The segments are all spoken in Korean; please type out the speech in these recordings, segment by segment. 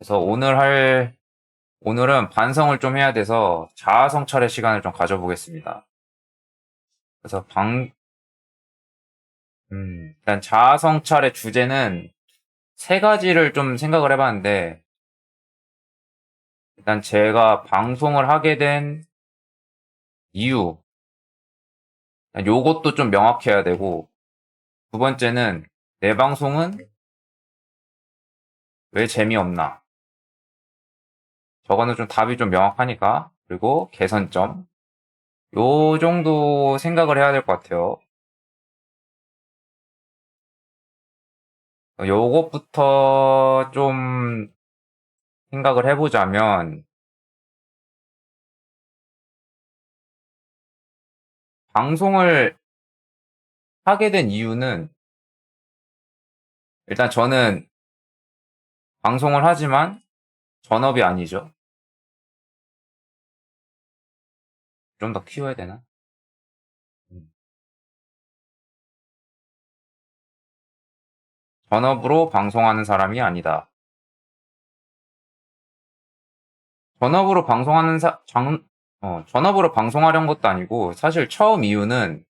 그래서 오늘은 반성을 좀 해야 돼서 자아 성찰의 시간을 좀 가져보겠습니다. 그래서 일단 자아 성찰의 주제는 세 가지를 좀 생각을 해봤는데, 일단 제가 방송을 하게 된 이유, 요것도 좀 명확해야 되고, 두 번째는 내 방송은 왜 재미없나? 저거는 좀 답이 좀 명확하니까. 그리고 개선점. 요 정도 생각을 해야 될 것 같아요. 요것부터 좀 생각을 해보자면, 방송을 하게 된 이유는, 일단 저는 방송을 하지만 전업이 아니죠. 좀 더 키워야 되나? 음. 전업으로 방송하는 사람이 아니다. 전업으로 방송하는 전업으로 방송하려는 것도 아니고, 사실 처음 이유는,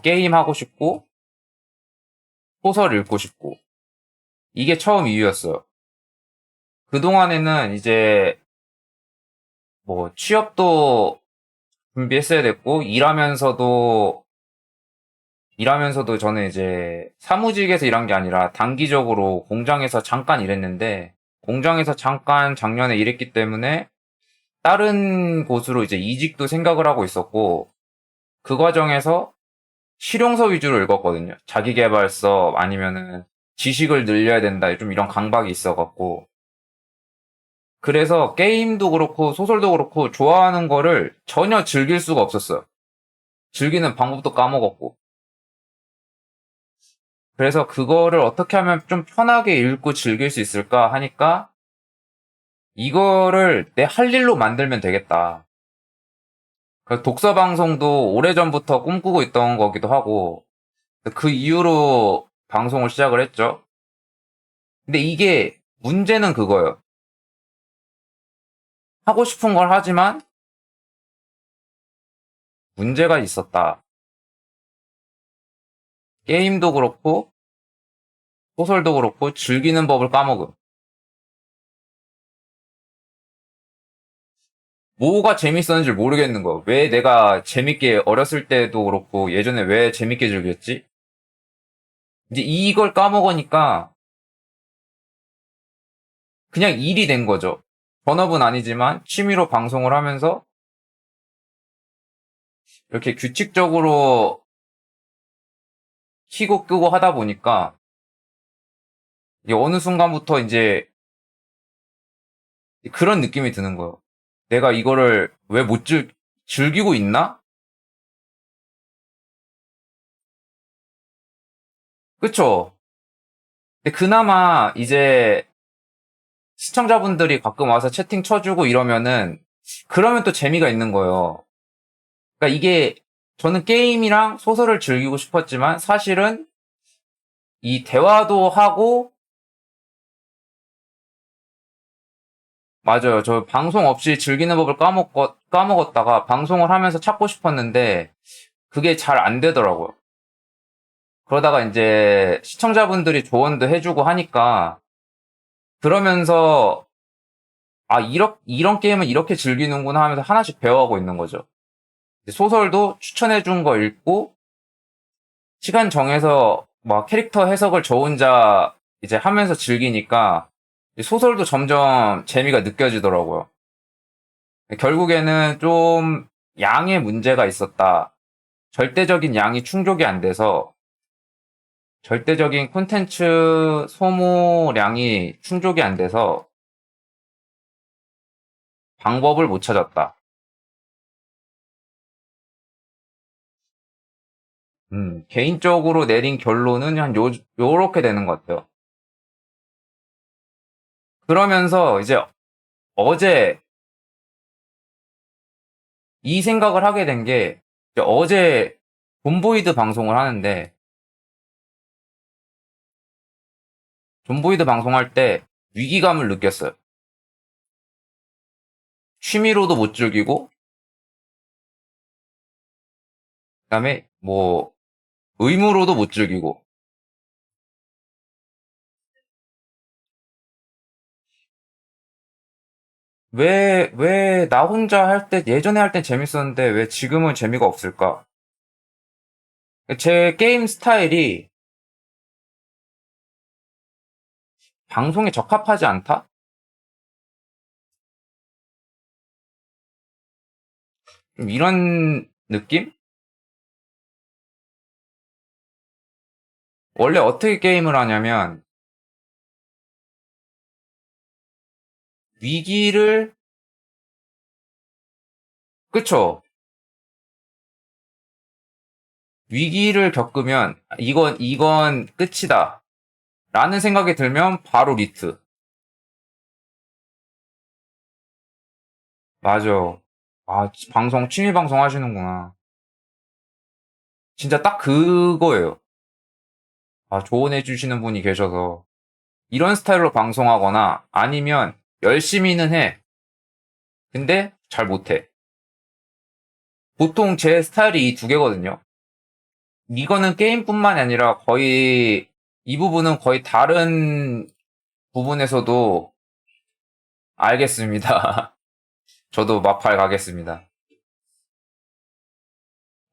게임 하고 싶고, 소설 읽고 싶고, 이게 처음 이유였어요. 그동안에는 이제, 뭐, 취업도 준비했어야 됐고, 일하면서도 저는 이제 사무직에서 일한 게 아니라 단기적으로 공장에서 잠깐 일했는데, 공장에서 잠깐 작년에 일했기 때문에 다른 곳으로 이제 이직도 생각을 하고 있었고, 그 과정에서 실용서 위주로 읽었거든요. 자기계발서 아니면은 지식을 늘려야 된다. 좀 이런 강박이 있어갖고. 그래서 게임도 그렇고 소설도 그렇고 좋아하는 거를 전혀 즐길 수가 없었어요. 즐기는 방법도 까먹었고. 그래서 그거를 어떻게 하면 좀 편하게 읽고 즐길 수 있을까 하니까 이거를 내 할 일로 만들면 되겠다. 그 독서 방송도 오래전부터 꿈꾸고 있던 거기도 하고 그 이후로 방송을 시작을 했죠. 근데 이게 문제는 그거예요. 하고 싶은 걸 하지만 문제가 있었다. 게임도 그렇고 소설도 그렇고 즐기는 법을 까먹음. 뭐가 재밌었는지 모르겠는 거. 왜 내가 재밌게 어렸을 때도 그렇고 예전에 왜 재밌게 즐겼지? 이제 이걸 까먹으니까 그냥 일이 된 거죠. 본업은 아니지만 취미로 방송을 하면서 이렇게 규칙적으로 키고 끄고 하다 보니까 이게 어느 순간부터 이제 그런 느낌이 드는 거예요. 내가 이거를 왜 못 즐기고 있나? 그쵸? 근데 그나마 이제 시청자분들이 가끔 와서 채팅 쳐주고 이러면은 그러면 또 재미가 있는 거예요. 그러니까 이게 저는 게임이랑 소설을 즐기고 싶었지만 사실은 이 대화도 하고 맞아요. 저 방송 없이 즐기는 법을 까먹었다가 방송을 하면서 찾고 싶었는데 그게 잘 안 되더라고요. 그러다가 이제 시청자분들이 조언도 해주고 하니까 그러면서 이런 게임은 이렇게 즐기는구나 하면서 하나씩 배워가고 있는 거죠. 소설도 추천해준 거 읽고 시간 정해서 막 캐릭터 해석을 저 혼자 이제 하면서 즐기니까 소설도 점점 재미가 느껴지더라고요. 결국에는 좀 양의 문제가 있었다. 절대적인 양이 충족이 안 돼서 절대적인 콘텐츠 소모량이 충족이 안 돼서 방법을 못 찾았다. 개인적으로 내린 결론은 요렇게 되는 것 같아요. 그러면서 이제 어제 이 생각을 하게 된 게 어제 본보이드 방송을 하는데 존보이드 방송할 때 위기감을 느꼈어요. 취미로도 못 즐기고, 그다음에 뭐 의무로도 못 즐기고. 왜 나 혼자 할 때, 예전에 할 땐 재밌었는데 왜 지금은 재미가 없을까? 제 게임 스타일이 방송에 적합하지 않다? 좀 이런 느낌? 원래 어떻게 게임을 하냐면, 위기를, 그쵸? 위기를 겪으면, 이건 끝이다. 라는 생각이 들면 바로 리트. 맞아. 아, 취미 방송 하시는구나. 진짜 딱 그거예요. 아, 조언해 주시는 분이 계셔서. 이런 스타일로 방송하거나 아니면 열심히는 해. 근데 잘 못해. 보통 제 스타일이 이 두 개거든요. 이거는 게임뿐만이 아니라 거의 이 부분은 거의 다른 부분에서도 알겠습니다. 저도 마팔 가겠습니다.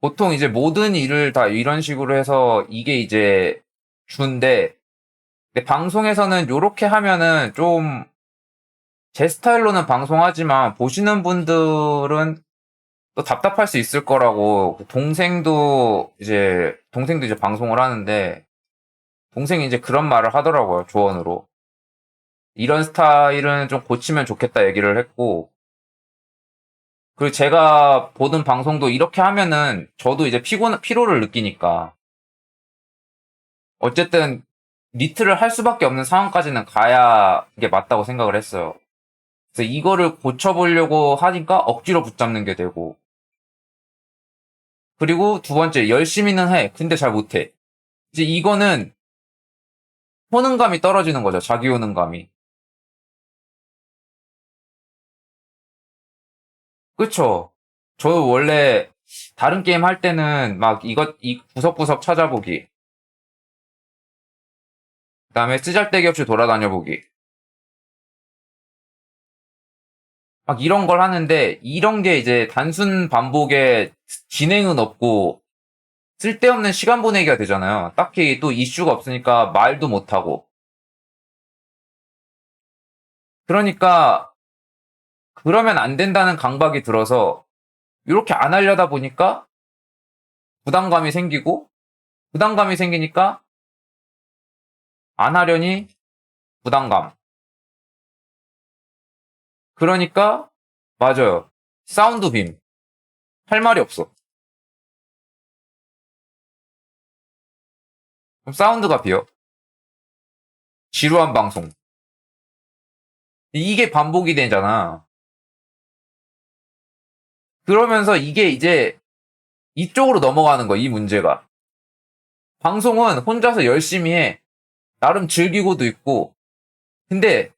보통 이제 모든 일을 다 이런 식으로 해서 이게 이제 주인데 근데 방송에서는 요렇게 하면은 좀 제 스타일로는 방송하지만 보시는 분들은 또 답답할 수 있을 거라고 동생도 이제 방송을 하는데 동생이 이제 그런 말을 하더라고요. 조언으로. 이런 스타일은 좀 고치면 좋겠다 얘기를 했고 그리고 제가 보는 방송도 이렇게 하면은 저도 이제 피로를 느끼니까 어쨌든 니트를 할 수밖에 없는 상황까지는 가야 이게 맞다고 생각을 했어요. 그래서 이거를 고쳐보려고 하니까 억지로 붙잡는 게 되고 그리고 두 번째 열심히는 해. 근데 잘 못해. 이제 이거는 효능감이 떨어지는 거죠. 자기 효능감이. 그쵸? 저 원래 다른 게임 할 때는 막 이 구석구석 찾아보기. 그다음에 쓰잘데기 없이 돌아다녀 보기. 막 이런 걸 하는데 이런 게 이제 단순 반복에 진행은 없고 쓸데없는 시간 보내기가 되잖아요. 딱히 또 이슈가 없으니까 말도 못하고. 그러니까 그러면 안 된다는 강박이 들어서 이렇게 안 하려다 보니까 부담감이 생기고 부담감이 생기니까 안 하려니 부담감. 그러니까 맞아요. 사운드 빔. 할 말이 없어. 그럼 사운드가 비어. 지루한 방송. 이게 반복이 되잖아. 그러면서 이게 이제 이쪽으로 넘어가는 거야, 이 문제가. 방송은 혼자서 열심히 해. 나름 즐기고도 있고. 근데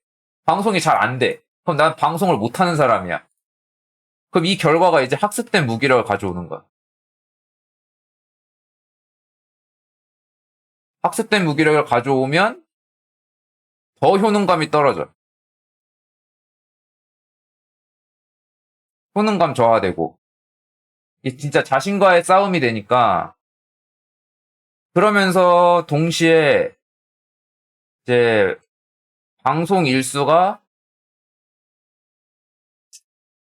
방송이 잘 안 돼. 그럼 난 방송을 못하는 사람이야. 그럼 이 결과가 이제 학습된 무기력을 가져오는 거야. 학습된 무기력을 가져오면 더 효능감이 떨어져. 효능감 저하되고. 이게 진짜 자신과의 싸움이 되니까 그러면서 동시에 이제 방송 일수가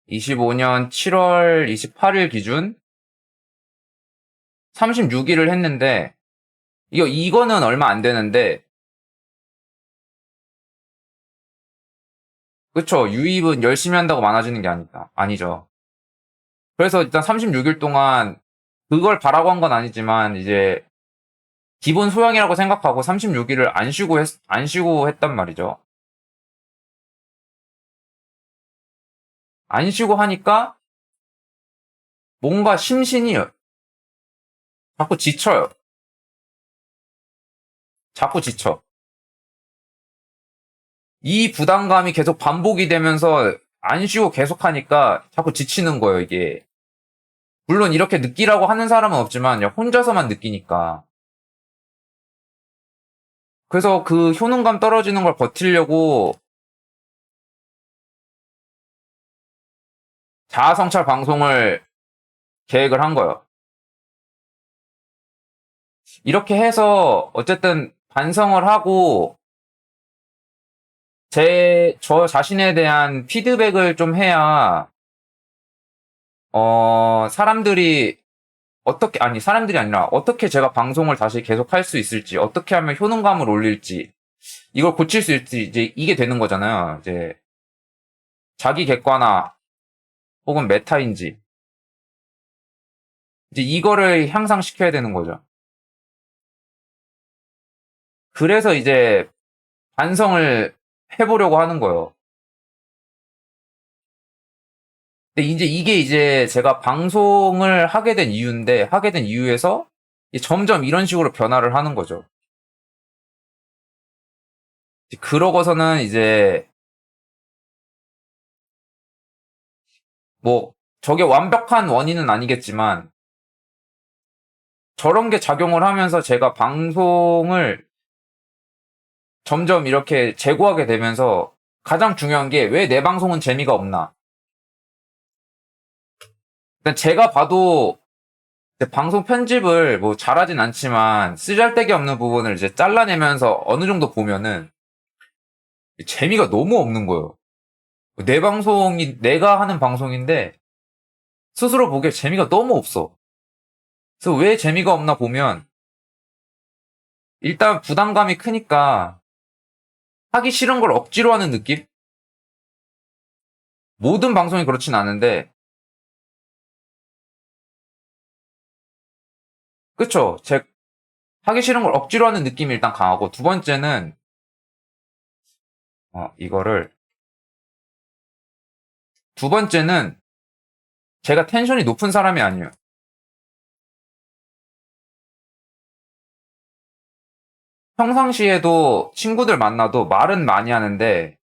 25년 7월 28일 기준 36일을 했는데 이거는 얼마 안 되는데 그쵸 유입은 열심히 한다고 많아지는 게 아니죠. 그래서 일단 36일 동안 그걸 바라고 한 건 아니지만 이제 기본 소양이라고 생각하고 36일을 안 쉬고 했단 말이죠. 안 쉬고 하니까 뭔가 심신이 자꾸 지쳐요. 자꾸 지쳐. 이 부담감이 계속 반복이 되면서 안 쉬고 계속 하니까 자꾸 지치는 거예요, 이게. 물론 이렇게 느끼라고 하는 사람은 없지만 그냥 혼자서만 느끼니까. 그래서 그 효능감 떨어지는 걸 버티려고 자아성찰 방송을 계획을 한 거예요. 이렇게 해서 어쨌든 반성을 하고 저 자신에 대한 피드백을 좀 해야 사람들이 사람들이 아니라 어떻게 제가 방송을 다시 계속 할 수 있을지, 어떻게 하면 효능감을 올릴지, 이걸 고칠 수 있을지, 이제 이게 되는 거잖아요. 이제 자기 객관화 혹은 메타인지. 이제 이거를 향상시켜야 되는 거죠. 그래서 이제 반성을 해보려고 하는 거예요. 근데 이게 제가 방송을 하게 된 이유인데, 하게 된 이유에서 점점 이런 식으로 변화를 하는 거죠. 그러고서는 이제 뭐 저게 완벽한 원인은 아니겠지만 저런 게 작용을 하면서 제가 방송을 점점 이렇게 제고하게 되면서 가장 중요한 게 왜 내 방송은 재미가 없나. 일단 제가 봐도 방송 편집을 뭐 잘하진 않지만 쓰잘데기 없는 부분을 이제 잘라내면서 어느 정도 보면은 재미가 너무 없는 거예요. 내 방송이 내가 하는 방송인데 스스로 보기에 재미가 너무 없어. 그래서 왜 재미가 없나 보면 일단 부담감이 크니까 하기 싫은 걸 억지로 하는 느낌? 모든 방송이 그렇진 않은데 그쵸? 하기 싫은 걸 억지로 하는 느낌이 일단 강하고 두 번째는 이거를 두 번째는 제가 텐션이 높은 사람이 아니에요. 평상시에도 친구들 만나도 말은 많이 하는데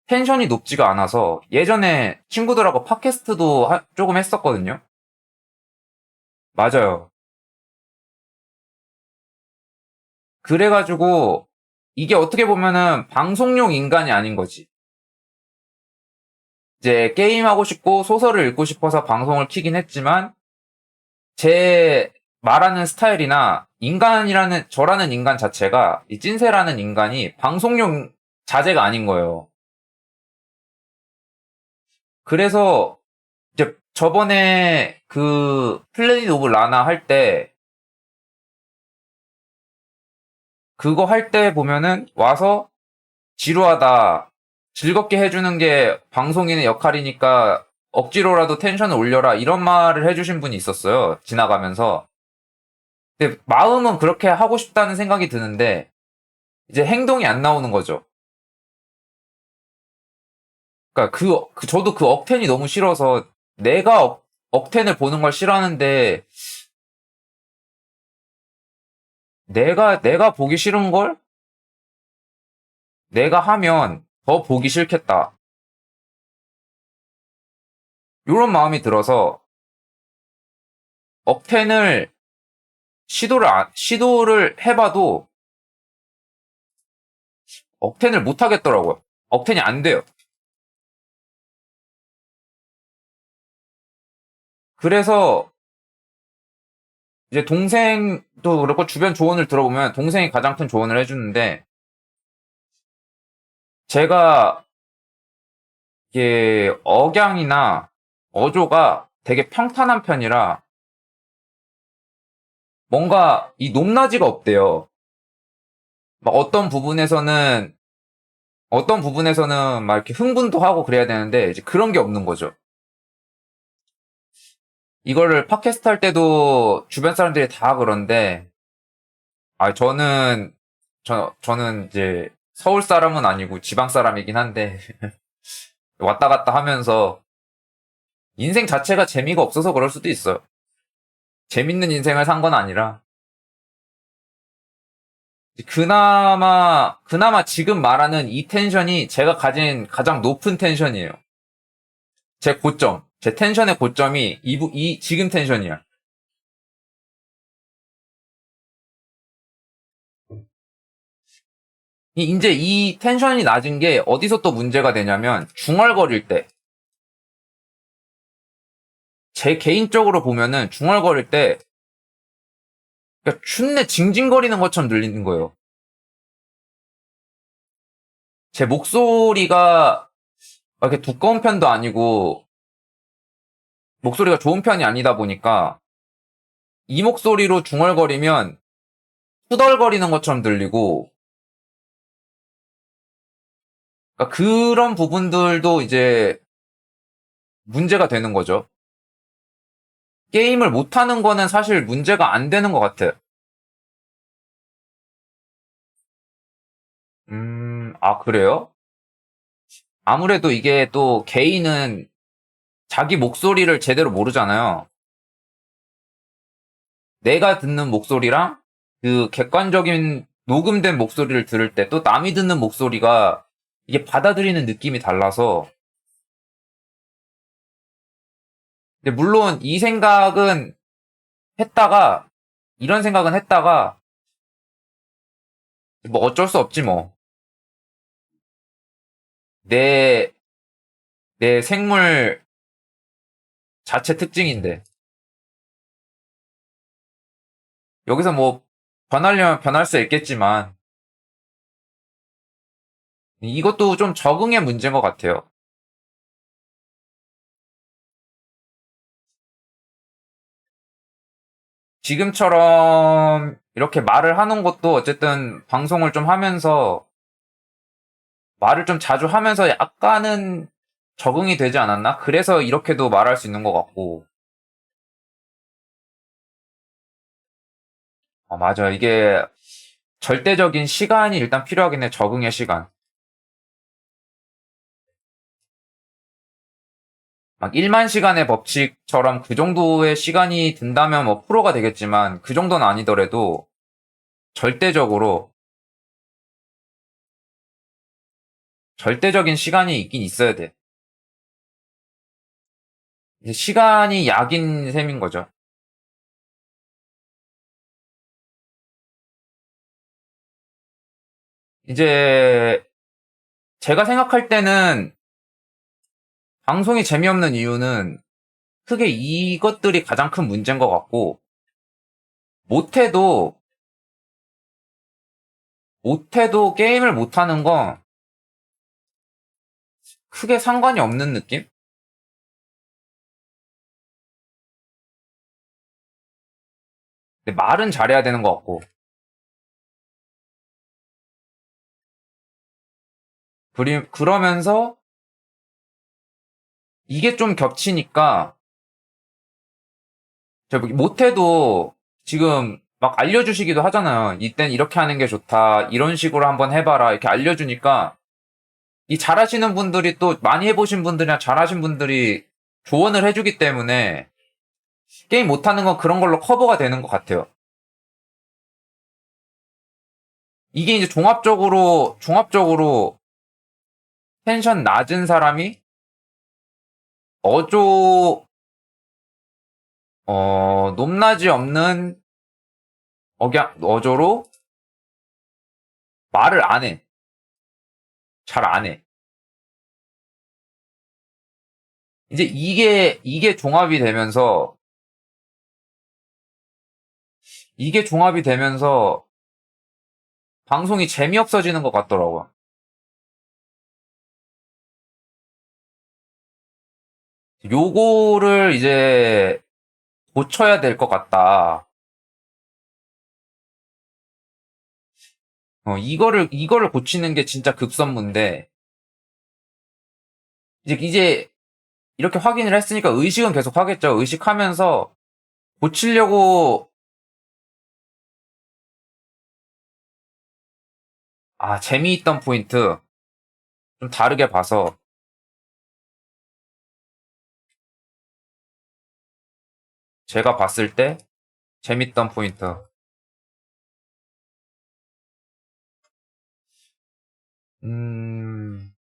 텐션이 높지가 않아서 예전에 친구들하고 팟캐스트도 조금 했었거든요. 맞아요. 그래가지고 이게 어떻게 보면은 방송용 인간이 아닌 거지. 이제 게임하고 싶고 소설을 읽고 싶어서 방송을 키긴 했지만 제 말하는 스타일이나 저라는 인간 자체가 이 찐세라는 인간이 방송용 자재가 아닌 거예요. 그래서 이제 저번에 그 플래닛 오브 라나 할 때 그거 할 때 보면은 와서 지루하다 즐겁게 해주는 게 방송인의 역할이니까 억지로라도 텐션을 올려라 이런 말을 해주신 분이 있었어요. 지나가면서. 근데 마음은 그렇게 하고 싶다는 생각이 드는데 이제 행동이 안 나오는 거죠. 그러니까 저도 그 억텐이 너무 싫어서 내가 억텐을 보는 걸 싫어하는데 내가 보기 싫은 걸 내가 하면 더 보기 싫겠다. 이런 마음이 들어서 억텐을 시도를 해봐도 억텐을 못 하겠더라고요. 억텐이 안 돼요. 그래서 이제 동생도 그렇고 주변 조언을 들어보면 동생이 가장 큰 조언을 해주는데 제가 이게 억양이나 어조가 되게 평탄한 편이라 뭔가 이 높낮이가 없대요. 막 어떤 부분에서는 막 이렇게 흥분도 하고 그래야 되는데 이제 그런 게 없는 거죠. 이거를 팟캐스트 할 때도 주변 사람들이 다 그런데 아 저는 이제 서울 사람은 아니고 지방 사람이긴 한데 왔다 갔다 하면서 인생 자체가 재미가 없어서 그럴 수도 있어요. 재밌는 인생을 산 건 아니라 그나마 지금 말하는 이 텐션이 제가 가진 가장 높은 텐션이에요. 제 고점, 제 텐션의 고점이 지금 텐션이야. 이제 이 텐션이 낮은 게 어디서 또 문제가 되냐면 중얼거릴 때. 제 개인적으로 보면은 중얼거릴 때 그러니까 춘내 징징거리는 것처럼 들리는 거예요. 제 목소리가 이렇게 두꺼운 편도 아니고 목소리가 좋은 편이 아니다 보니까 이 목소리로 중얼거리면 후덜거리는 것처럼 들리고 그러니까 그런 부분들도 이제 문제가 되는 거죠. 게임을 못하는 거는 사실 문제가 안 되는 것 같아요. 아, 그래요? 아무래도 이게 또 개인은 자기 목소리를 제대로 모르잖아요. 내가 듣는 목소리랑 그 객관적인 녹음된 목소리를 들을 때 또 남이 듣는 목소리가 이게 받아들이는 느낌이 달라서 근데 물론 이 생각은 했다가 이런 생각은 했다가 뭐 어쩔 수 없지 뭐. 내, 내 생물 자체 특징인데. 여기서 뭐 변하려면 변할 수 있겠지만 이것도 좀 적응의 문제인 것 같아요. 지금처럼 이렇게 말을 하는 것도 어쨌든 방송을 좀 하면서 말을 좀 자주 하면서 약간은 적응이 되지 않았나? 그래서 이렇게도 말할 수 있는 것 같고. 맞아. 이게 절대적인 시간이 일단 필요하긴 해. 적응의 시간. 막 1만 시간의 법칙처럼 그 정도의 시간이 든다면 뭐 프로가 되겠지만 그 정도는 아니더라도 절대적으로 절대적인 시간이 있긴 있어야 돼. 이제 시간이 약인 셈인 거죠. 이제 제가 생각할 때는 방송이 재미없는 이유는 크게 이것들이 가장 큰 문제인 것 같고 못해도 못해도 게임을 못하는 건 크게 상관이 없는 느낌? 근데 말은 잘해야 되는 것 같고 그러면서 이게 좀 겹치니까 못해도 지금 막 알려주시기도 하잖아요. 이땐 이렇게 하는 게 좋다. 이런 식으로 한번 해봐라. 이렇게 알려주니까 이 잘하시는 분들이 또 많이 해보신 분들이나 잘하신 분들이 조언을 해주기 때문에 게임 못하는 건 그런 걸로 커버가 되는 것 같아요. 이게 이제 종합적으로 텐션 낮은 사람이 어조, 높낮이 없는 어조로 말을 안 해. 잘 안 해. 이제 이게 종합이 되면서 방송이 재미없어지는 것 같더라고요. 요거를 이제 고쳐야 될 것 같다. 이거를 고치는 게 진짜 급선무인데, 이제 이렇게 확인을 했으니까 의식은 계속 하겠죠. 의식하면서 고치려고, 재미있던 포인트 좀 다르게 봐서, 제가 봤을 때 재밌던 포인트. 음,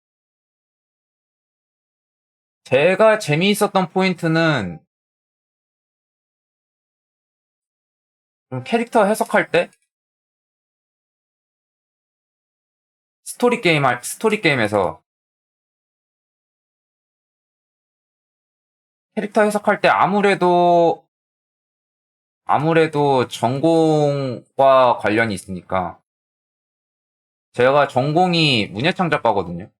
제가 재미있었던 포인트는 좀 캐릭터 해석할 때 스토리 게임에서 캐릭터 해석할 때 아무래도 전공과 관련이 있으니까 제가 전공이 문예창작과거든요.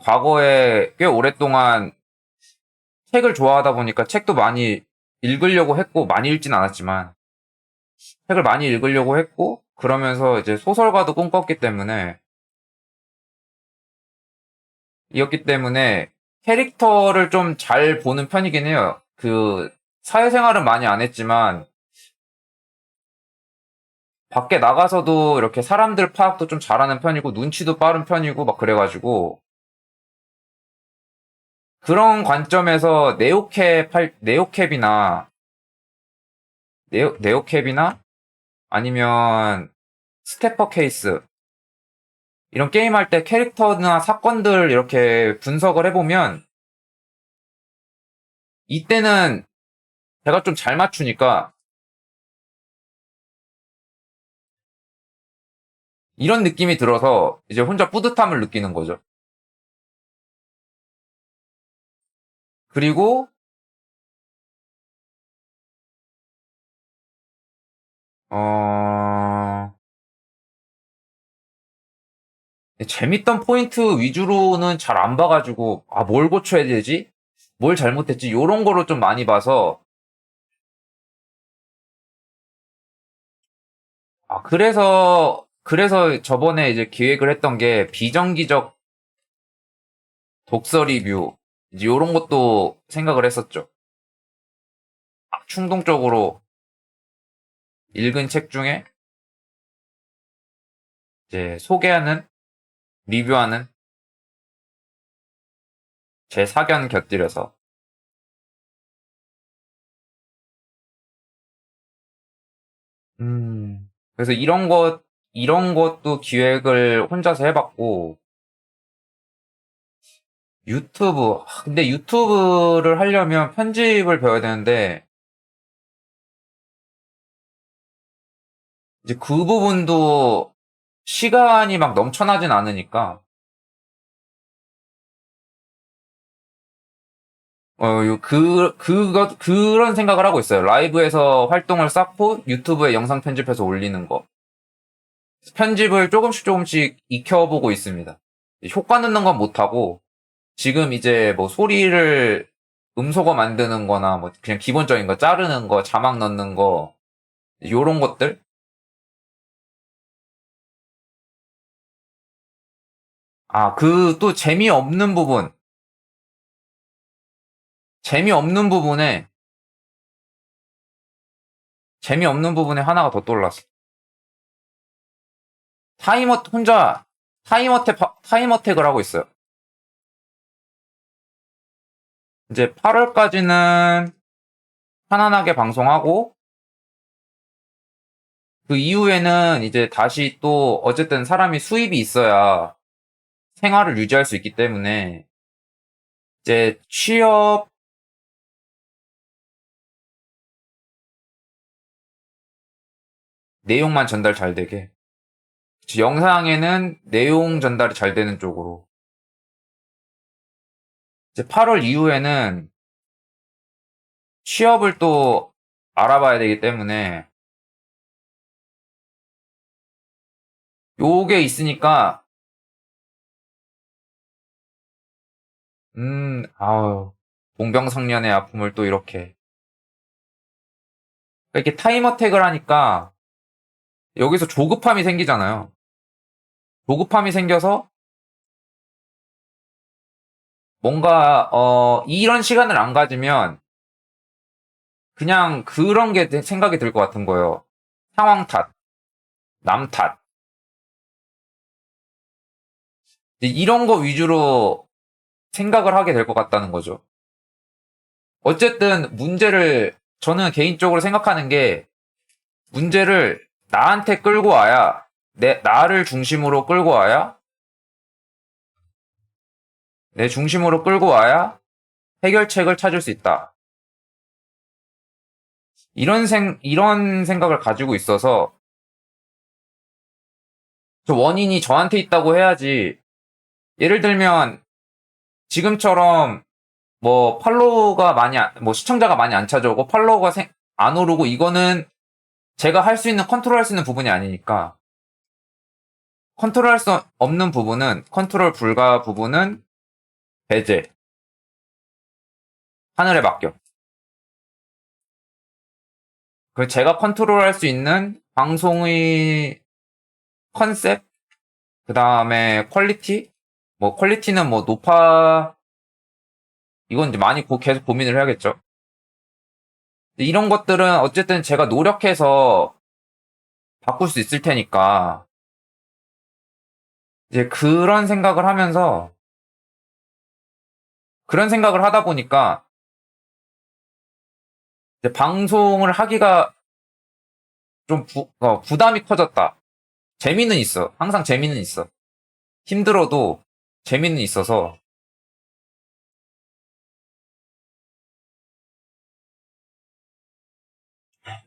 과거에 꽤 오랫동안 책을 좋아하다 보니까 책도 많이 읽으려고 했고 많이 읽진 않았지만 책을 많이 읽으려고 했고 그러면서 이제 소설가도 꿈꿨기 때문에 이었기 때문에 캐릭터를 좀 잘 보는 편이긴 해요. 그 사회생활은 많이 안 했지만 밖에 나가서도 이렇게 사람들 파악도 좀 잘하는 편이고 눈치도 빠른 편이고 막 그래가지고 그런 관점에서 네오캡이나 아니면 스태퍼 케이스 이런 게임할 때 캐릭터나 사건들 이렇게 분석을 해보면 이때는 제가 좀 잘 맞추니까 이런 느낌이 들어서 이제 혼자 뿌듯함을 느끼는 거죠. 그리고 어 재밌던 포인트 위주로는 잘 안 봐가지고 아 뭘 고쳐야 되지? 뭘 잘못했지? 요런 거로 좀 많이 봐서 아 그래서 저번에 이제 기획을 했던 게 비정기적 독서 리뷰 이제 요런 것도 생각을 했었죠. 충동적으로 읽은 책 중에 이제 소개하는 리뷰하는 제 사견 곁들여서 그래서 이런 것도 기획을 혼자서 해봤고 근데 유튜브를 하려면 편집을 배워야 되는데 이제 그 부분도 시간이 막 넘쳐나진 않으니까 그런 생각을 하고 있어요. 라이브에서 활동을 쌓고 유튜브에 영상 편집해서 올리는 거. 편집을 조금씩 익혀보고 있습니다. 효과 넣는 건 못하고, 지금 이제 뭐 소리를 음소거 만드는 거나 뭐 그냥 기본적인 거 자르는 거, 자막 넣는 거, 요런 것들? 아, 그 또 재미없는 부분에, 재미없는 부분에 하나가 더 떠올랐어. 혼자 타임어택을 하고 있어요. 이제 8월까지는 편안하게 방송하고, 그 이후에는 이제 다시 또 어쨌든 사람이 수입이 있어야 생활을 유지할 수 있기 때문에 이제 취업 내용만 전달 잘 되게 영상에는 내용 전달이 잘 되는 쪽으로 이제 8월 이후에는 취업을 또 알아봐야 되기 때문에 요게 있으니까 아우 동병상련의 아픔을 또 이렇게 타임어택을 하니까 여기서 조급함이 생기잖아요. 조급함이 생겨서 뭔가 이런 시간을 안 가지면 그냥 그런 게 생각이 들 것 같은 거예요. 상황 탓, 남 탓. 이런 거 위주로 생각을 하게 될 것 같다는 거죠. 어쨌든 저는 개인적으로 생각하는 게 문제를 나한테 끌고 와야 나를 중심으로 끌고 와야, 내 중심으로 끌고 와야 해결책을 찾을 수 있다. 이런 생각을 가지고 있어서, 저 원인이 저한테 있다고 해야지, 예를 들면, 지금처럼, 뭐 시청자가 많이 안 찾아오고, 팔로워가 안 오르고, 이거는 제가 할 수 있는, 컨트롤 할 수 있는 부분이 아니니까, 컨트롤 할 수 없는 부분은, 컨트롤 불가 부분은 배제, 하늘에 맡겨. 그 제가 컨트롤 할 수 있는 방송의 컨셉, 그 다음에 퀄리티, 퀄리티는 이건 이제 많이 계속 고민을 해야겠죠. 이런 것들은 어쨌든 제가 노력해서 바꿀 수 있을 테니까, 이제 그런 생각을 하다 보니까, 이제 방송을 하기가 좀 부담이 커졌다. 재미는 있어. 항상 재미는 있어. 힘들어도 재미는 있어서,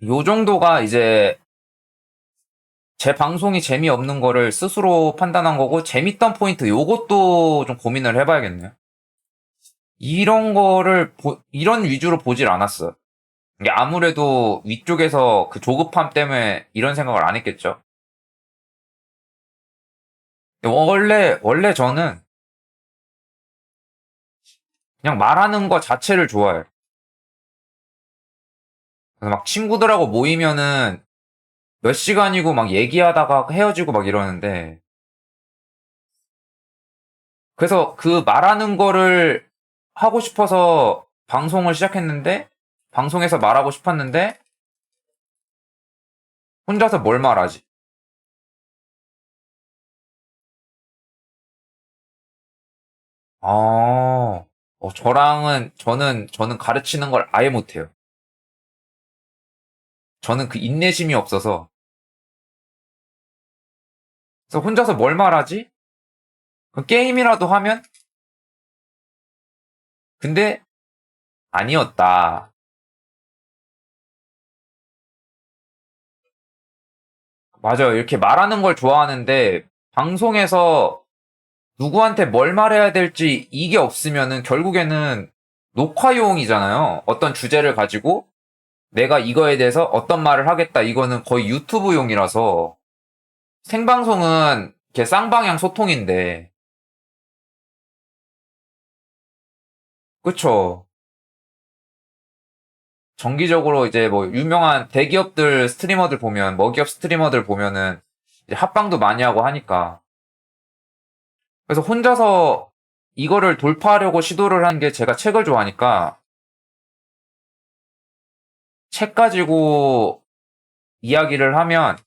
요 정도가 이제 제 방송이 재미없는 거를 스스로 판단한 거고, 재밌던 포인트, 요것도 좀 고민을 해봐야겠네요. 이런 위주로 보질 않았어. 이게 아무래도 위쪽에서 그 조급함 때문에 이런 생각을 안 했겠죠. 원래 저는 그냥 말하는 거 자체를 좋아해요. 그래서 막 친구들하고 모이면은 몇 시간이고 막 얘기하다가 헤어지고 막 이러는데, 그래서 그 말하는 거를 하고 싶어서 방송을 시작했는데, 방송에서 말하고 싶었는데, 혼자서 뭘 말하지? 저는 가르치는 걸 아예 못해요. 저는 그 인내심이 없어서, 그래서 혼자서 뭘 말하지? 그 게임이라도 하면? 근데 아니었다. 맞아요. 이렇게 말하는 걸 좋아하는데, 방송에서 누구한테 뭘 말해야 될지 이게 없으면은 결국에는 녹화용이잖아요. 어떤 주제를 가지고 내가 이거에 대해서 어떤 말을 하겠다. 이거는 거의 유튜브용이라서 생방송은 이렇게 쌍방향 소통인데, 그쵸? 정기적으로 이제 뭐 유명한 대기업들 스트리머들 보면, 먹이업 스트리머들 보면은 이제 합방도 많이 하고 하니까. 그래서 혼자서 이거를 돌파하려고 시도를 한 게, 제가 책을 좋아하니까 책 가지고 이야기를 하면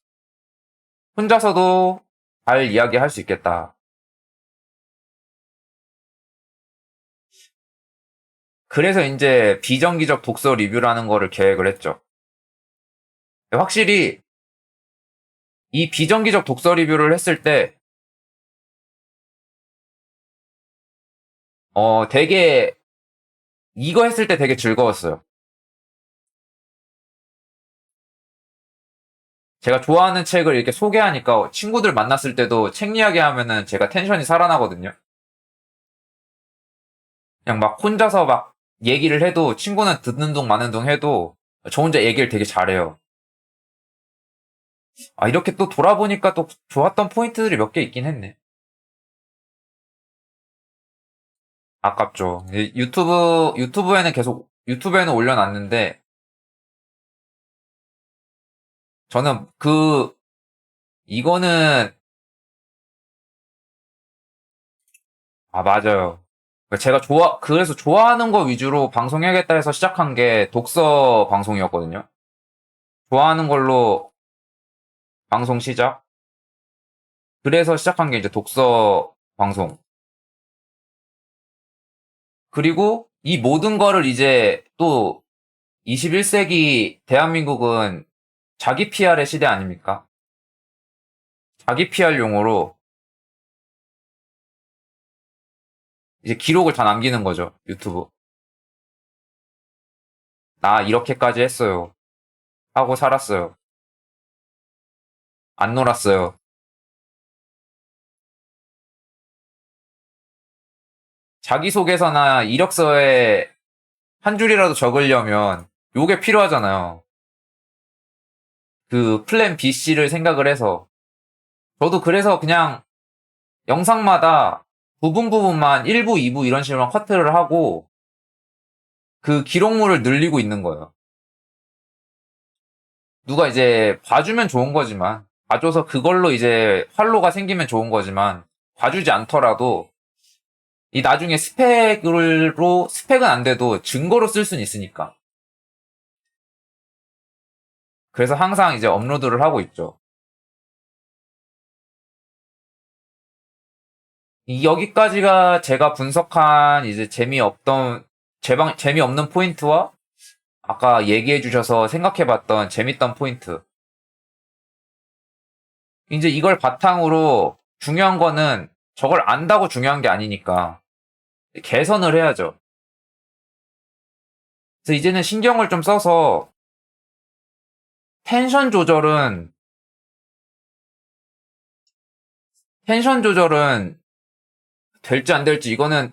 혼자서도 잘 이야기할 수 있겠다. 그래서 이제 비정기적 독서 리뷰라는 거를 계획을 했죠. 확실히 이 비정기적 독서 리뷰를 했을 때, 되게, 이거 했을 때 되게 즐거웠어요. 제가 좋아하는 책을 이렇게 소개하니까 친구들 만났을 때도 책 이야기 하면은 제가 텐션이 살아나거든요. 그냥 막 혼자서 막 얘기를 해도, 친구는 듣는 둥 마는 둥 해도 저 혼자 얘기를 되게 잘해요. 이렇게 또 돌아보니까 또 좋았던 포인트들이 몇 개 있긴 했네. 아깝죠. 유튜브에는 올려놨는데, 저는 이거는, 맞아요. 그래서 좋아하는 거 위주로 방송해야겠다 해서 시작한 게 독서 방송이었거든요. 좋아하는 걸로 방송 시작. 그래서 시작한 게 이제 독서 방송. 그리고 이 모든 거를 이제 또 21세기 대한민국은 자기 PR의 시대 아닙니까? 자기 PR용으로 이제 기록을 다 남기는 거죠. 유튜브. 나 이렇게까지 했어요. 하고 살았어요. 안 놀았어요. 자기소개서나 이력서에 한 줄이라도 적으려면 요게 필요하잖아요. 그 플랜 B, C를 생각을 해서. 저도 그래서 그냥 영상마다 부분만 1부, 2부 이런 식으로 커트를 하고 그 기록물을 늘리고 있는 거예요. 누가 이제 봐주면 좋은 거지만, 봐줘서 그걸로 이제 활로가 생기면 좋은 거지만, 봐주지 않더라도 이 나중에 스펙은 안 돼도 증거로 쓸 수는 있으니까. 그래서 항상 이제 업로드를 하고 있죠. 여기까지가 제가 분석한 이제 재미없는 포인트와 아까 얘기해 주셔서 생각해 봤던 재밌던 포인트. 이제 이걸 바탕으로 중요한 거는 저걸 안다고 중요한 게 아니니까 개선을 해야죠. 그래서 이제는 신경을 좀 써서 텐션 조절은, 텐션 조절은 될지 안 될지 이거는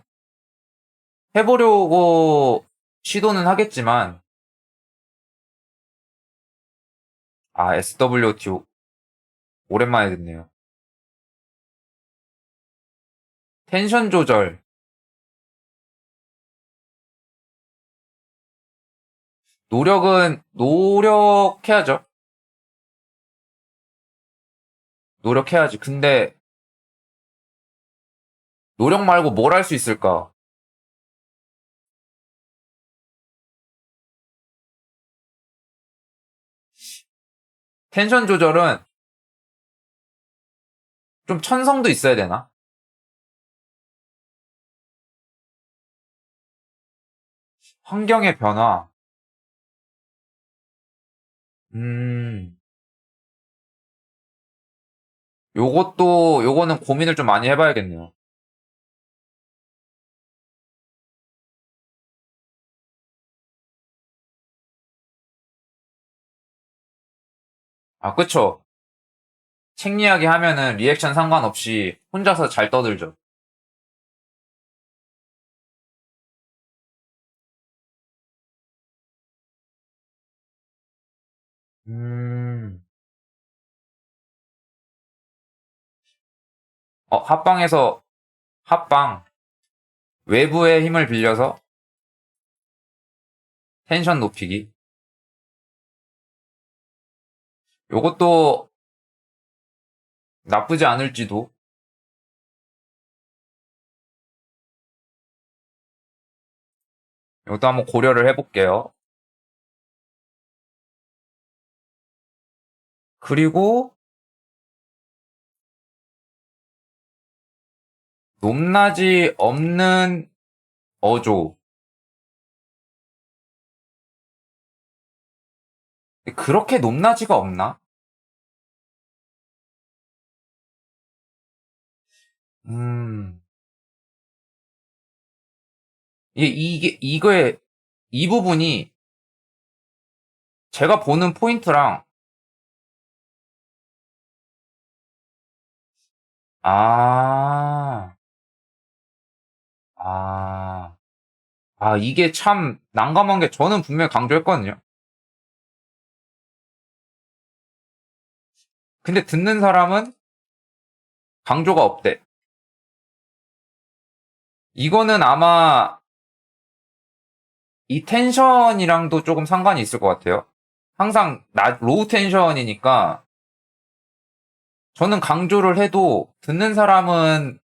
해보려고 시도는 하겠지만, SWT 오랜만에 듣네요. 텐션 조절. 노력해야죠. 노력해야지. 근데, 노력 말고 뭘 할 수 있을까? 텐션 조절은 좀 천성도 있어야 되나? 환경의 변화. 음, 요거는 고민을 좀 많이 해봐야겠네요. 그쵸. 책 이야기 하면은 리액션 상관없이 혼자서 잘 떠들죠. 음, 합방에서, 합방, 외부의 힘을 빌려서 텐션 높이기. 요것도 나쁘지 않을지도. 이것도 한번 고려를 해볼게요. 그리고, 높낮이 없는 어조. 그렇게 높낮이가 없나? 음, 이 부분이 제가 보는 포인트랑, 아, 아, 이게 참 난감한 게 저는 분명히 강조했거든요. 근데 듣는 사람은 강조가 없대. 이거는 아마 이 텐션이랑도 조금 상관이 있을 것 같아요. 항상 로우 텐션이니까 저는 강조를 해도 듣는 사람은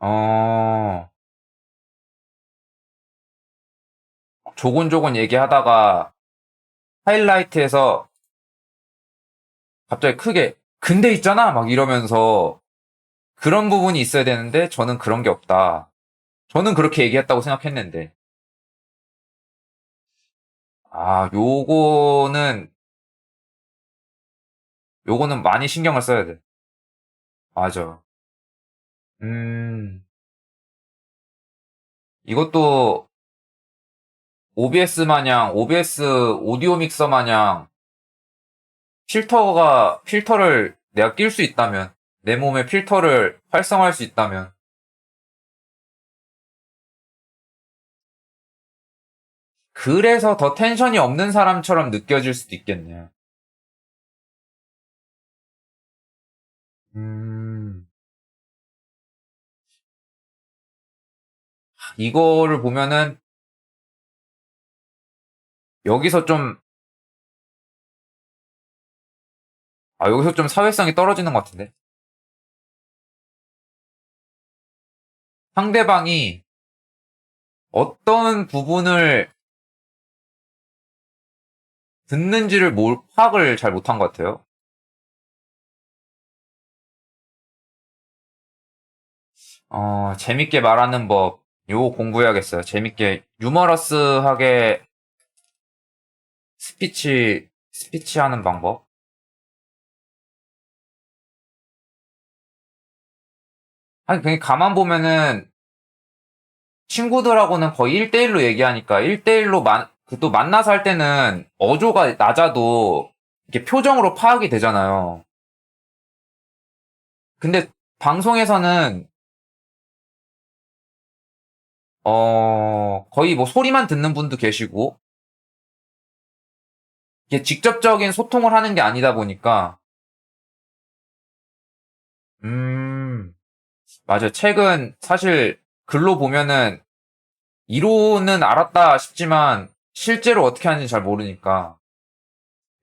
어 조곤조곤 얘기하다가 하이라이트에서 갑자기 크게 근데 있잖아 막 이러면서 그런 부분이 있어야 되는데 저는 그런 게 없다. 저는 그렇게 얘기했다고 생각했는데 요거는 요거는 많이 신경을 써야 돼. 맞아. 음, 이것도 OBS 마냥, OBS 오디오 믹서 마냥 필터를 내가 낄 수 있다면, 내 몸에 필터를 활성화할 수 있다면, 그래서 더 텐션이 없는 사람처럼 느껴질 수도 있겠네요. 음, 이거를 보면은, 여기서 좀, 여기서 좀 사회성이 떨어지는 것 같은데? 상대방이 어떤 부분을 듣는지를 파악을 잘 못한 것 같아요. 재밌게 말하는 법, 요거 공부해야겠어요. 재밌게, 유머러스하게 스피치 하는 방법. 아니, 그냥 가만 보면은 친구들하고는 거의 1대1로 얘기하니까 1대1로 또 만나서 할 때는 어조가 낮아도 이렇게 표정으로 파악이 되잖아요. 근데 방송에서는 거의 뭐 소리만 듣는 분도 계시고 이게 직접적인 소통을 하는 게 아니다 보니까 음, 맞아요. 책은 사실 글로 보면은 이론은 알았다 싶지만 실제로 어떻게 하는지 잘 모르니까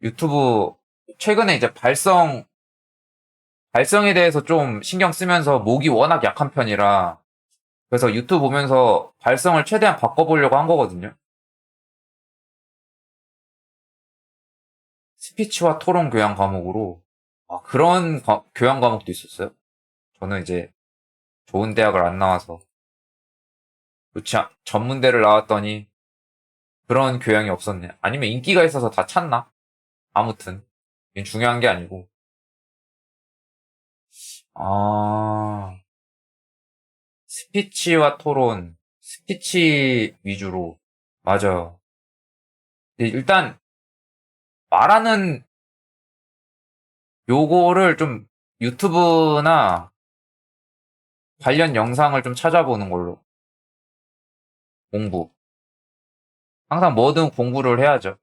유튜브 최근에 이제 발성에 대해서 좀 신경 쓰면서 목이 워낙 약한 편이라 그래서 유튜브 보면서 발성을 최대한 바꿔보려고 한 거거든요. 스피치와 토론 교양 과목으로 그런 교양 과목도 있었어요. 저는 이제 좋은 대학을 안 나와서 전문대를 나왔더니 그런 교양이 없었네. 아니면 인기가 있어서 다 찼나? 아무튼 이게 중요한 게 아니고 아 스피치와 토론 스피치 위주로 맞아요. 근데 일단 말하는 요거를 좀 유튜브나 관련 영상을 좀 찾아보는 걸로 공부. 항상 뭐든 공부를 해야죠.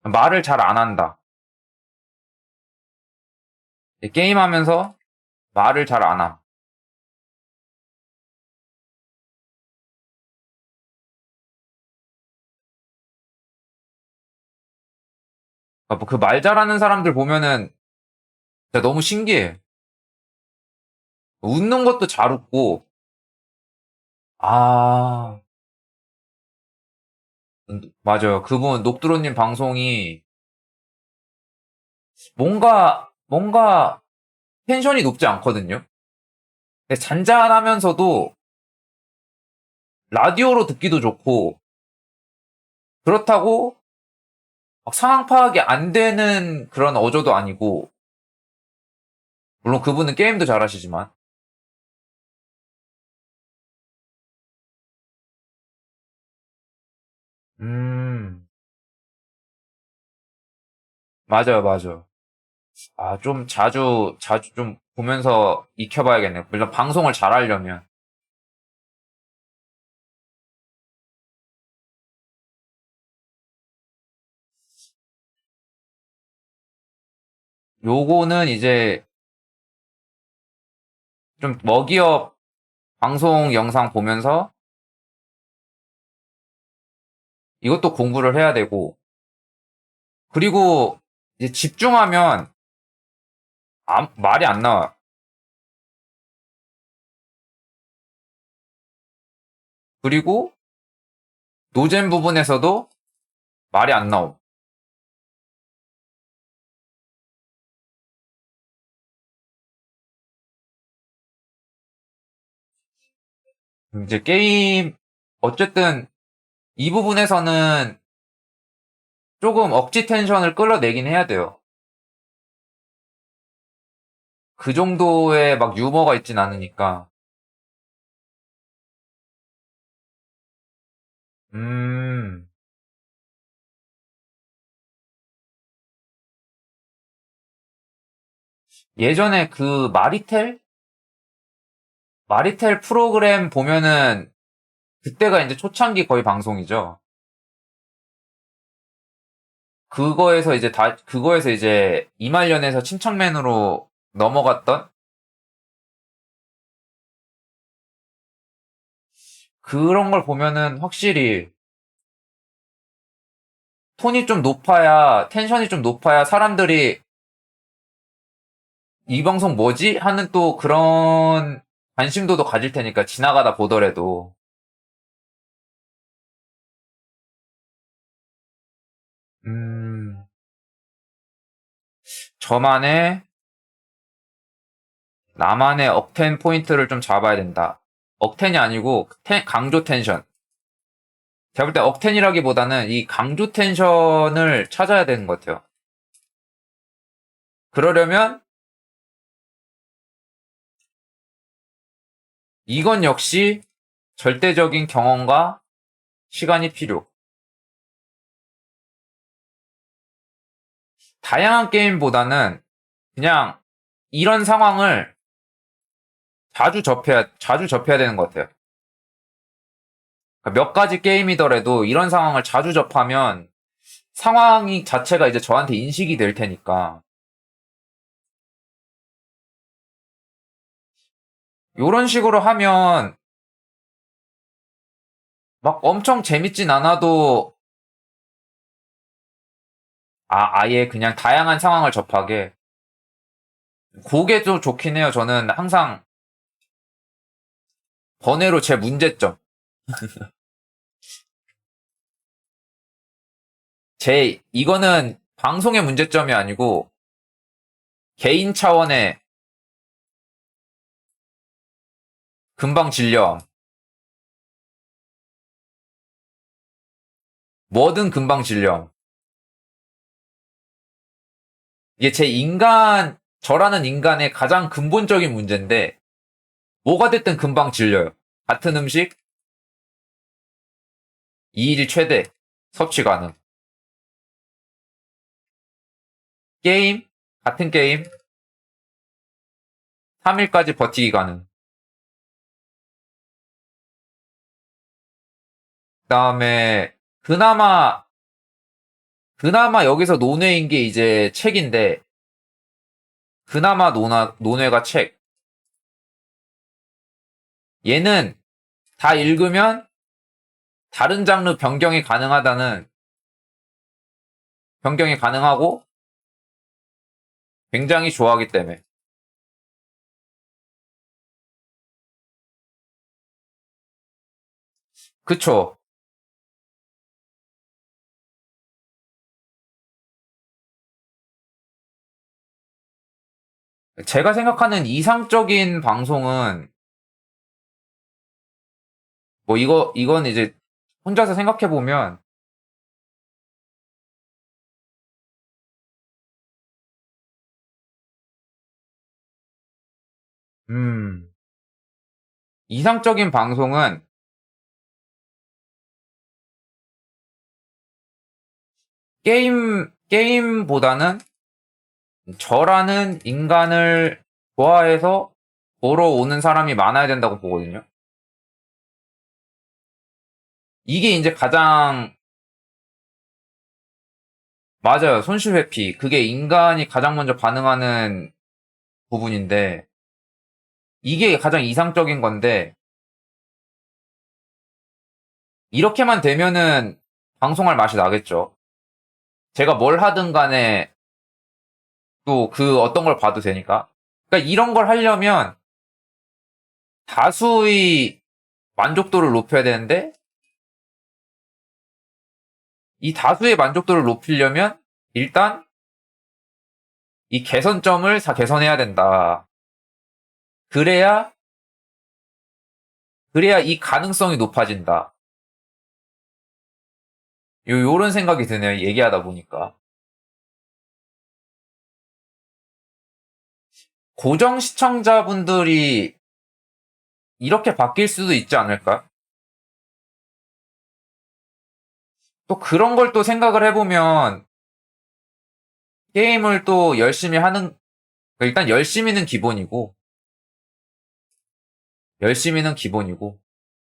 말을 잘 안 한다. 게임하면서 말을 잘 안 함. 그 말 잘하는 사람들 보면은 진짜 너무 신기해. 웃는 것도 잘 웃고, 아, 맞아요. 그분, 녹두로님 방송이 뭔가 텐션이 높지 않거든요. 근데 잔잔하면서도 라디오로 듣기도 좋고, 그렇다고 막 상황 파악이 안 되는 그런 어조도 아니고, 물론 그분은 게임도 잘하시지만, 음, 맞아요, 맞아요. 좀 자주 좀 보면서 익혀봐야겠네요. 물론 방송을 잘하려면. 요거는 이제 좀 먹이업 방송 영상 보면서 이것도 공부를 해야 되고, 그리고 이제 집중하면 말이 안 나와요. 그리고 노잼 부분에서도 말이 안 나옴. 이제 게임, 어쨌든 이 부분에서는 조금 억지 텐션을 끌어내긴 해야 돼요. 그 정도의 막 유머가 있진 않으니까. 음, 예전에 그 마리텔 프로그램 보면은 그때가 이제 초창기 거의 방송이죠. 그거에서 이제 이말년에서 침착맨으로 넘어갔던 그런 걸 보면은 확실히 텐션이 좀 높아야 사람들이 이 방송 뭐지? 하는 또 그런 관심도도 가질 테니까 지나가다 보더라도. 음, 저만의, 나만의 억텐 포인트를 좀 잡아야 된다. 억텐이 아니고 강조 텐션. 제가 볼 때 억텐이라기보다는 이 강조 텐션을 찾아야 되는 것 같아요. 그러려면 이건 역시 절대적인 경험과 시간이 필요. 다양한 게임보다는 그냥 이런 상황을 자주 접해야 되는 것 같아요. 그러니까 몇 가지 게임이더라도 이런 상황을 자주 접하면 상황이 자체가 이제 저한테 인식이 될 테니까. 이런 식으로 하면 막 엄청 재밌진 않아도 아예 그냥 다양한 상황을 접하게. 그게 좀 좋긴 해요. 저는 항상 번외로 제 문제점. 이거는 방송의 문제점이 아니고 개인 차원의 금방 질려. 뭐든 금방 질려. 이게 저라는 인간의 가장 근본적인 문제인데, 뭐가 됐든 금방 질려요. 같은 음식, 2일 최대, 섭취 가능. 게임, 같은 게임, 3일까지 버티기 가능. 그 다음에, 그나마 여기서 논외인 게 이제 책인데, 그나마 논외가 책. 얘는 다 읽으면 다른 장르 변경이 가능하고 굉장히 좋아하기 때문에. 그쵸. 제가 생각하는 이상적인 방송은, 뭐 이건 이제 혼자서 생각해보면, 음, 이상적인 방송은 게임보다는 저라는 인간을 좋아해서 보러 오는 사람이 많아야 된다고 보거든요. 이게 이제 맞아요. 손실 회피. 그게 인간이 가장 먼저 반응하는 부분인데, 이게 가장 이상적인 건데, 이렇게만 되면은 방송할 맛이 나겠죠. 제가 뭘 하든 간에 또 그 어떤 걸 봐도 되니까. 그러니까 이런 걸 하려면 다수의 만족도를 높여야 되는데, 이 다수의 만족도를 높이려면 일단 이 개선점을 다 개선해야 된다. 그래야, 그래야 이 가능성이 높아진다. 요런 생각이 드네요. 얘기하다 보니까. 고정 시청자분들이 이렇게 바뀔 수도 있지 않을까? 또 그런 걸 또 생각을 해보면 게임을 또 열심히 하는, 일단 열심히는 기본이고,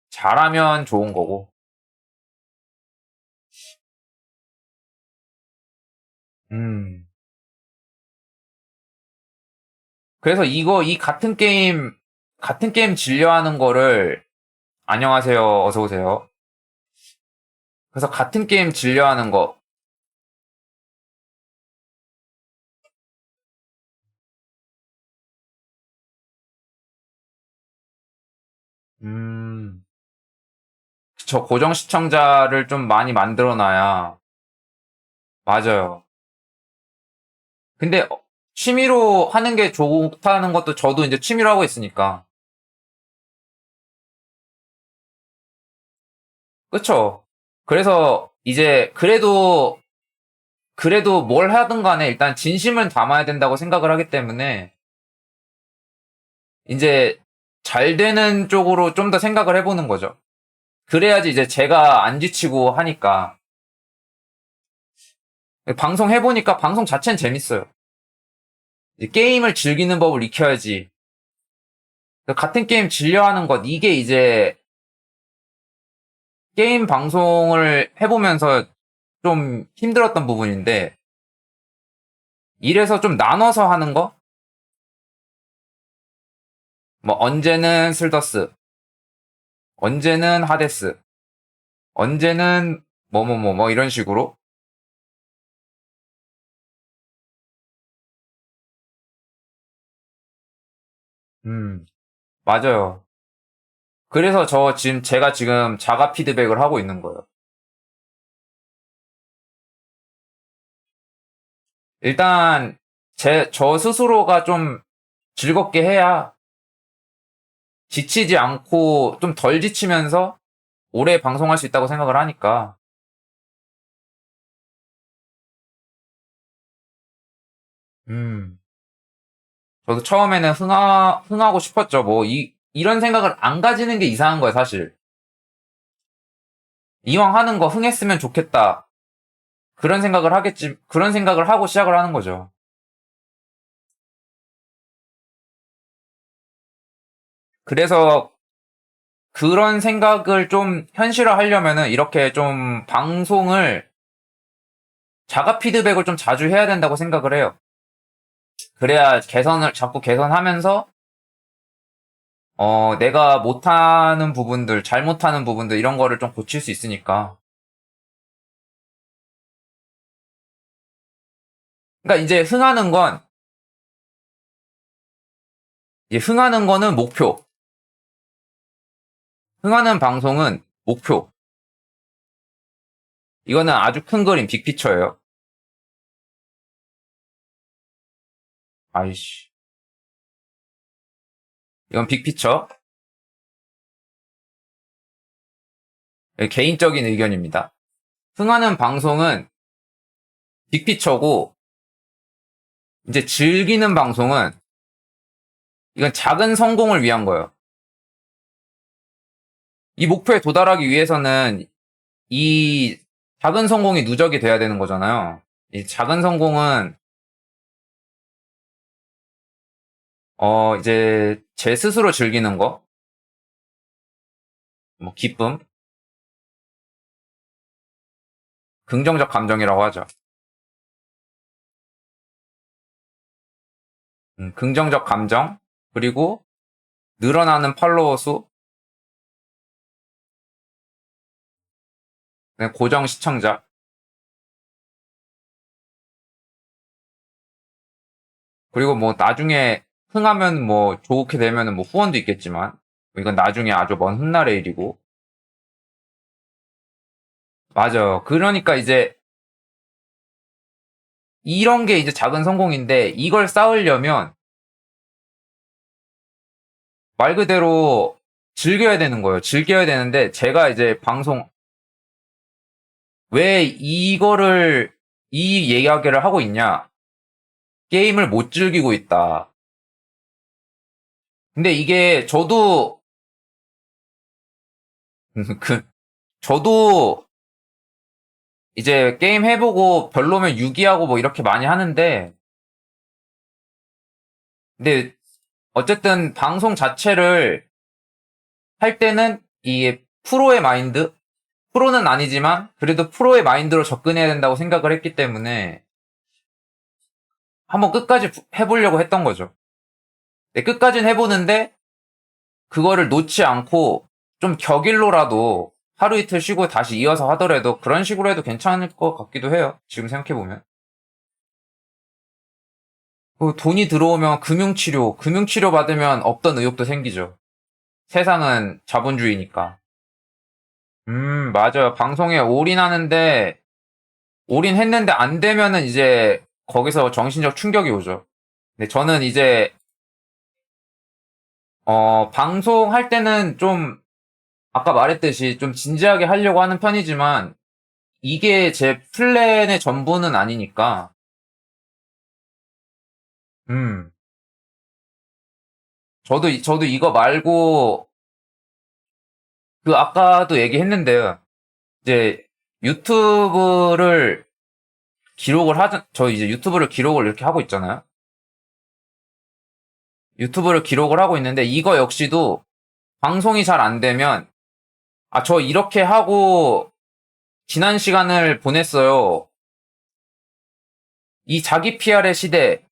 잘하면 좋은 거고, 음. 그래서 이 같은 게임 진료하는 거를, 안녕하세요. 어서오세요. 그래서 같은 게임 진료하는 거, 음, 저 고정 시청자를 좀 많이 만들어 놔야, 맞아요. 근데 취미로 하는 게 좋다는 것도 저도 이제 취미로 하고 있으니까. 그쵸? 그래서 이제 그래도 뭘 하든 간에 일단 진심은 담아야 된다고 생각을 하기 때문에 이제 잘 되는 쪽으로 좀 더 생각을 해보는 거죠. 그래야지 이제 제가 안 지치고 하니까. 방송 해보니까 방송 자체는 재밌어요. 게임을 즐기는 법을 익혀야지. 같은 게임 질려하는 것, 이게 이제 게임 방송을 해보면서 좀 힘들었던 부분인데, 이래서 좀 나눠서 하는 거? 뭐, 언제는 슬더스, 언제는 하데스, 언제는 뭐 이런 식으로. 음, 맞아요. 그래서 제가 지금 자가 피드백을 하고 있는 거예요. 일단, 저 스스로가 좀 즐겁게 해야 지치지 않고 좀 덜 지치면서 오래 방송할 수 있다고 생각을 하니까. 음, 저도 처음에는 흥하고 싶었죠. 뭐, 이런 생각을 안 가지는 게 이상한 거예요, 사실. 이왕 하는 거 흥했으면 좋겠다. 그런 생각을 하고 시작을 하는 거죠. 그래서 그런 생각을 좀 현실화 하려면은 이렇게 좀 자가 피드백을 좀 자주 해야 된다고 생각을 해요. 그래야 자꾸 개선하면서, 내가 못하는 부분들, 잘못하는 부분들, 이런 거를 좀 고칠 수 있으니까. 그러니까 이제 흥하는 거는 목표. 흥하는 방송은 목표. 이거는 아주 큰 그림, 빅피처예요. 아이씨. 이건 빅피처. 개인적인 의견입니다. 흥하는 방송은 빅피처고, 이제 즐기는 방송은 이건 작은 성공을 위한 거예요. 이 목표에 도달하기 위해서는 이 작은 성공이 누적이 돼야 되는 거잖아요. 이 작은 성공은, 이제 제 스스로 즐기는 거, 뭐, 기쁨, 긍정적 감정이라고 하죠. 긍정적 감정, 그리고 늘어나는 팔로워 수, 고정 시청자, 그리고 뭐 나중에 흥하면 뭐 좋게 되면은 뭐 후원도 있겠지만, 이건 나중에 아주 먼 훗날의 일이고. 맞아. 그러니까 이제 이런 게 이제 작은 성공인데 이걸 쌓으려면 말 그대로 즐겨야 되는 거예요. 즐겨야 되는데 제가 이제 왜 이거를, 이 이야기를 하고 있냐? 게임을 못 즐기고 있다. 근데 이게 그, 저도 이제 게임 해보고 별로면 유기하고 뭐 이렇게 많이 하는데, 근데 어쨌든 방송 자체를 할 때는 이 프로의 마인드? 프로는 아니지만 그래도 프로의 마인드로 접근해야 된다고 생각을 했기 때문에 한번 끝까지 해보려고 했던 거죠. 네, 끝까지는 해보는데 그거를 놓지 않고 좀 격일로라도 하루 이틀 쉬고 다시 이어서 하더라도 그런 식으로 해도 괜찮을 것 같기도 해요. 지금 생각해보면. 돈이 들어오면 금융치료 받으면 없던 의욕도 생기죠. 세상은 자본주의니까. 맞아요. 방송에 올인하는데, 올인했는데 안 되면은 이제 거기서 정신적 충격이 오죠. 근데 저는 이제, 방송할 때는 좀, 아까 말했듯이 좀 진지하게 하려고 하는 편이지만, 이게 제 플랜의 전부는 아니니까, 음, 저도 이거 말고, 아까도 얘기했는데요. 이제 유튜브를 저 이제 유튜브를 기록을 이렇게 하고 있잖아요. 유튜브를 기록을 하고 있는데 이거 역시도 방송이 잘 안 되면 저 이렇게 하고 지난 시간을 보냈어요. 이 자기 PR의 시대.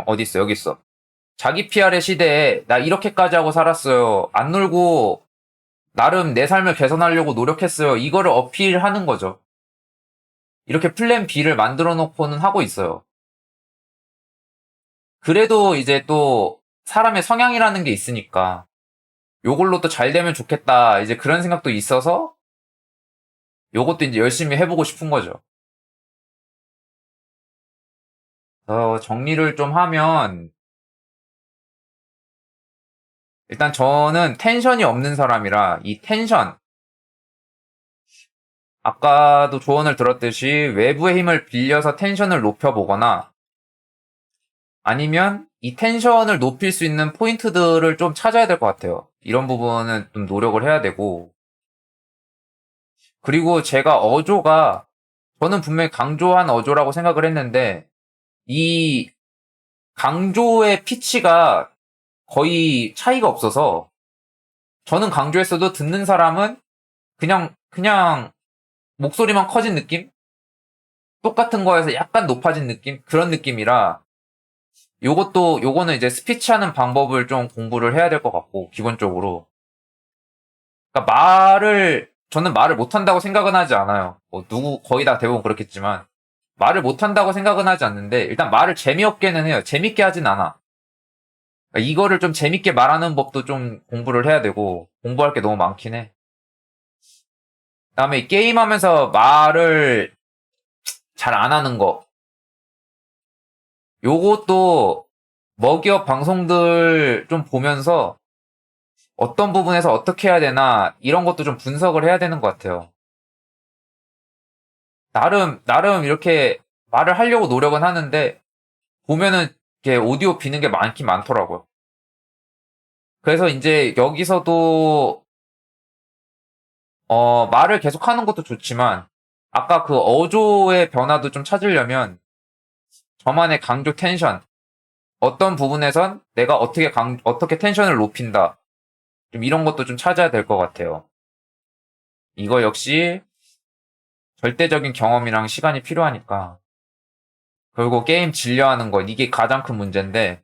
어디 있어? 여기 있어. 자기 PR의 시대에 나 이렇게까지 하고 살았어요. 안 놀고 나름 내 삶을 개선하려고 노력했어요. 이거를 어필하는 거죠. 이렇게 플랜 B를 만들어 놓고는 하고 있어요. 그래도 이제 또 사람의 성향이라는 게 있으니까 요걸로 또 잘 되면 좋겠다. 이제 그런 생각도 있어서 요것도 이제 열심히 해보고 싶은 거죠. 정리를 좀 하면 일단 저는 텐션이 없는 사람이라 이 텐션 아까도 조언을 들었듯이 외부의 힘을 빌려서 텐션을 높여보거나 아니면 이 텐션을 높일 수 있는 포인트들을 좀 찾아야 될 것 같아요. 이런 부분은 좀 노력을 해야 되고 그리고 제가 저는 분명히 강조한 어조라고 생각을 했는데 이 강조의 피치가 거의 차이가 없어서 저는 강조했어도 듣는 사람은 그냥 목소리만 커진 느낌? 똑같은 거에서 약간 높아진 느낌? 그런 느낌이라 요거는 이제 스피치 하는 방법을 좀 공부를 해야 될 것 같고, 기본적으로. 그러니까 저는 말을 못한다고 생각은 하지 않아요. 거의 다 대부분 그렇겠지만, 말을 못한다고 생각은 하지 않는데, 일단 말을 재미없게는 해요. 재밌게 하진 않아. 그러니까 이거를 좀 재밌게 말하는 법도 좀 공부를 해야 되고, 공부할 게 너무 많긴 해. 그다음에 게임하면서 말을 잘 안 하는 거. 요것도 먹이업 방송들 좀 보면서 어떤 부분에서 어떻게 해야 되나 이런 것도 좀 분석을 해야 되는 것 같아요. 나름 이렇게 말을 하려고 노력은 하는데 보면은 이게 오디오 비는 게 많긴 많더라고요. 그래서 이제 여기서도 말을 계속 하는 것도 좋지만 아까 그 어조의 변화도 좀 찾으려면 저만의 강조 텐션 어떤 부분에선 내가 어떻게 텐션을 높인다 좀 이런 것도 좀 찾아야 될 것 같아요. 이거 역시 절대적인 경험이랑 시간이 필요하니까. 그리고 게임 질려하는 거, 이게 가장 큰 문제인데,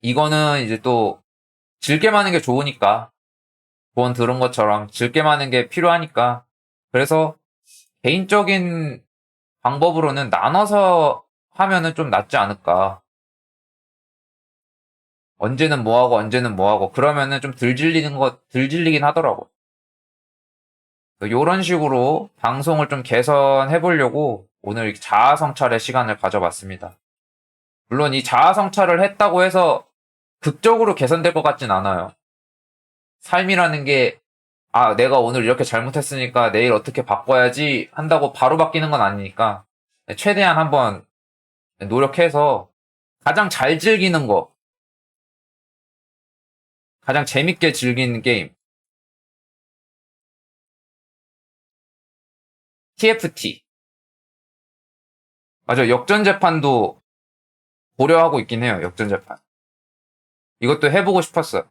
이거는 이제 또 즐겜 하는 게 좋으니까, 조언 들은 것처럼 즐겜 하는 게 필요하니까, 그래서 개인적인 방법으로는 나눠서 하면은 좀 낫지 않을까. 언제는 뭐 하고, 언제는 뭐 하고, 그러면은 좀 덜 질리긴 하더라고. 요런 식으로 방송을 좀 개선해 보려고 오늘 자아 성찰의 시간을 가져봤습니다. 물론 이 자아 성찰을 했다고 해서 극적으로 개선될 것 같진 않아요. 삶이라는 게 아, 내가 오늘 이렇게 잘못했으니까 내일 어떻게 바꿔야지 한다고 바로 바뀌는 건 아니니까 최대한 한번 노력해서 가장 잘 즐기는 거, 가장 재밌게 즐기는 게임. TFT. 맞아, 역전재판도 고려하고 있긴 해요, 역전재판. 이것도 해보고 싶었어.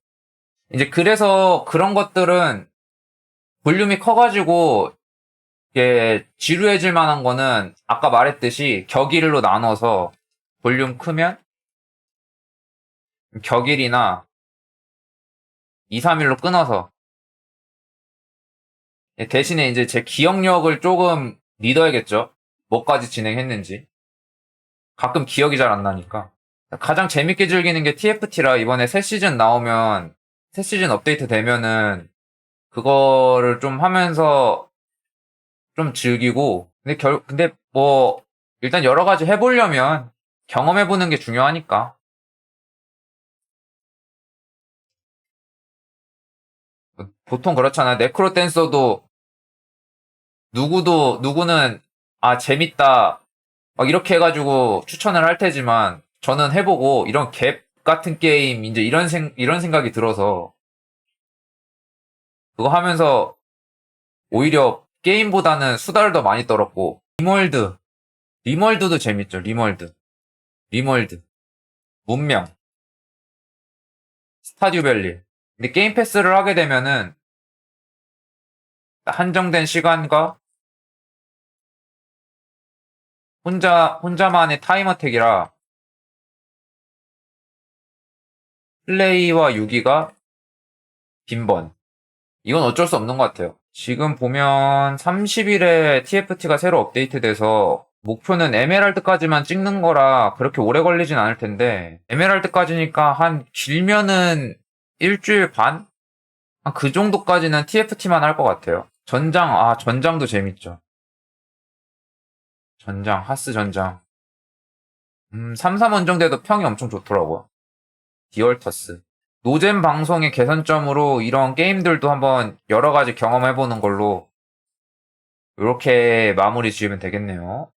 이제 그래서 그런 것들은 볼륨이 커가지고 이게 지루해질 만한 거는 아까 말했듯이 격일로 나눠서 볼륨 크면 격일이나 2, 3일로 끊어서 대신에 이제 제 기억력을 조금 믿어야겠죠. 뭐까지 진행했는지. 가끔 기억이 잘 안 나니까. 가장 재밌게 즐기는 게 TFT라 이번에 새 시즌 나오면 새 시즌 업데이트 되면은 그거를 좀 하면서 좀 즐기고 근데 뭐 일단 여러 가지 해보려면 경험해보는 게 중요하니까. 보통 그렇잖아요. 네크로 댄서도 누구는 아 재밌다 막 이렇게 해가지고 추천을 할 테지만 저는 해보고 이런 갭 같은 게임 이제 이런 생각이 들어서 그거 하면서 오히려 게임보다는 수다를 더 많이 떨었고 리멀드도 재밌죠. 리멀드 문명 스타듀밸리. 근데 게임 패스를 하게 되면은 한정된 시간과 혼자만의 타임어택이라 플레이와 유기가 빈번. 이건 어쩔 수 없는 것 같아요. 지금 보면 30일에 TFT가 새로 업데이트돼서 목표는 에메랄드까지만 찍는 거라 그렇게 오래 걸리진 않을 텐데 에메랄드까지니까 한 길면은 일주일 반? 한 그 정도까지는 TFT만 할 것 같아요. 전장도 재밌죠. 하스 전장. 3, 3 원정대도 평이 엄청 좋더라고요. 디얼터스. 노잼 방송의 개선점으로 이런 게임들도 한번 여러 가지 경험해보는 걸로 이렇게 마무리 지으면 되겠네요.